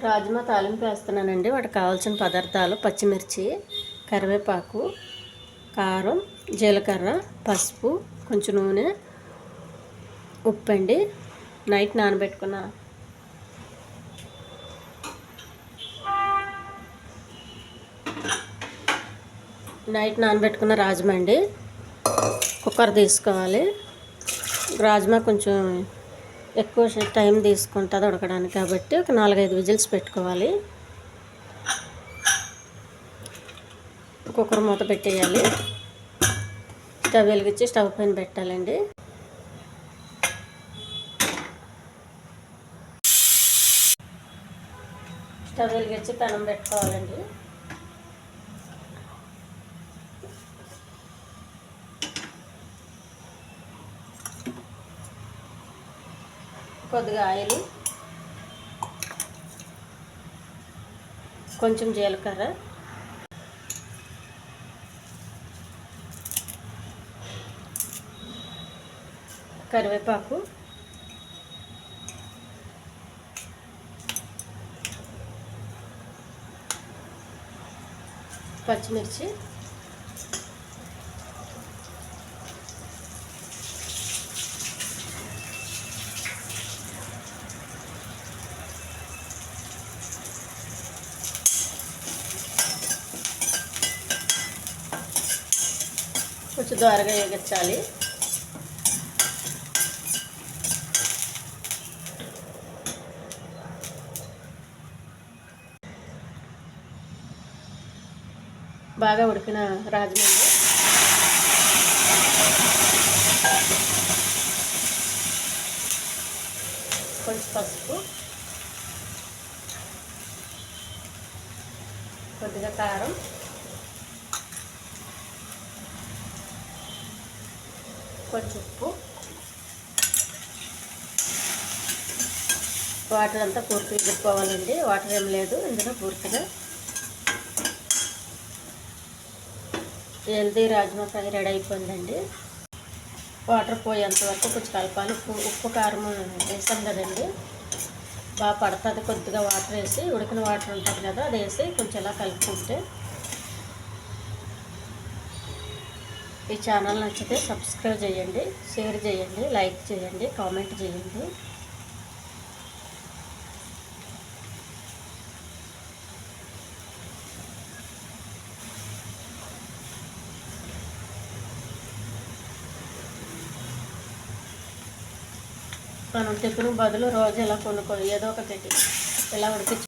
రాజ్మా తాలింపు వేస్తున్నానండి. వాటికి కావాల్సిన పదార్థాలు పచ్చిమిర్చి, కరివేపాకు, కారం, జీలకర్ర, పసుపు, కొంచెం నూనె, ఉప్పు అండి. నైట్ నానబెట్టుకున్న రాజ్మా అండి. కుక్కర్ తీసుకోవాలి. రాజ్మా కొంచెం ఎక్కువ టైం తీసుకుంటుంది ఉడకడానికి, కాబట్టి ఒక 4-5 విజిల్స్ పెట్టుకోవాలి. కుక్కర్ మూత పెట్టేయాలి. స్టవ్ వెలిగించి స్టవ్ పైన పెట్టాలండి. స్టవ్ వెలిగించి పెనం పెట్టుకోవాలండి. కొద్దిగా ఆయిల్, కొంచెం జీలకర్ర, కరివేపాకు, పచ్చిమిర్చి, కొంచెం దోరగా వేగించాలి. బాగా ఉడికిన రాజ్మా కొంచెం పసుపు, కొద్దిగా కారం, కొంచెం ఉప్పు, వాటర్ అంతా పూర్తిగా ఎగిరిపోవాలండి. వాటర్ ఏం లేదు ఇందులో. పూర్తిగా హెల్దీ రాజ్మా ఫ్రై రెడీ అయిపోయిందండి. వాటర్ పోయేంత వరకు కొంచెం కలపాలి. ఉప్పు కారం వేసాం కదండి, బాగా పడుతుంది. కొద్దిగా వాటర్ వేసి, ఉడికిన వాటర్ ఉంటుంది కదా, అది వేసి కొంచెం ఇలా కలుపుకుంటే. ఈ ఛానల్ నచ్చితే సబ్స్క్రైబ్ చేయండి, షేర్ చేయండి, లైక్ చేయండి, కామెంట్ చేయండి. మనం టిఫిన్ బదులు రోజు ఇలా కొనుక్కొని ఏదో ఒకటి ఇలా ఉడికి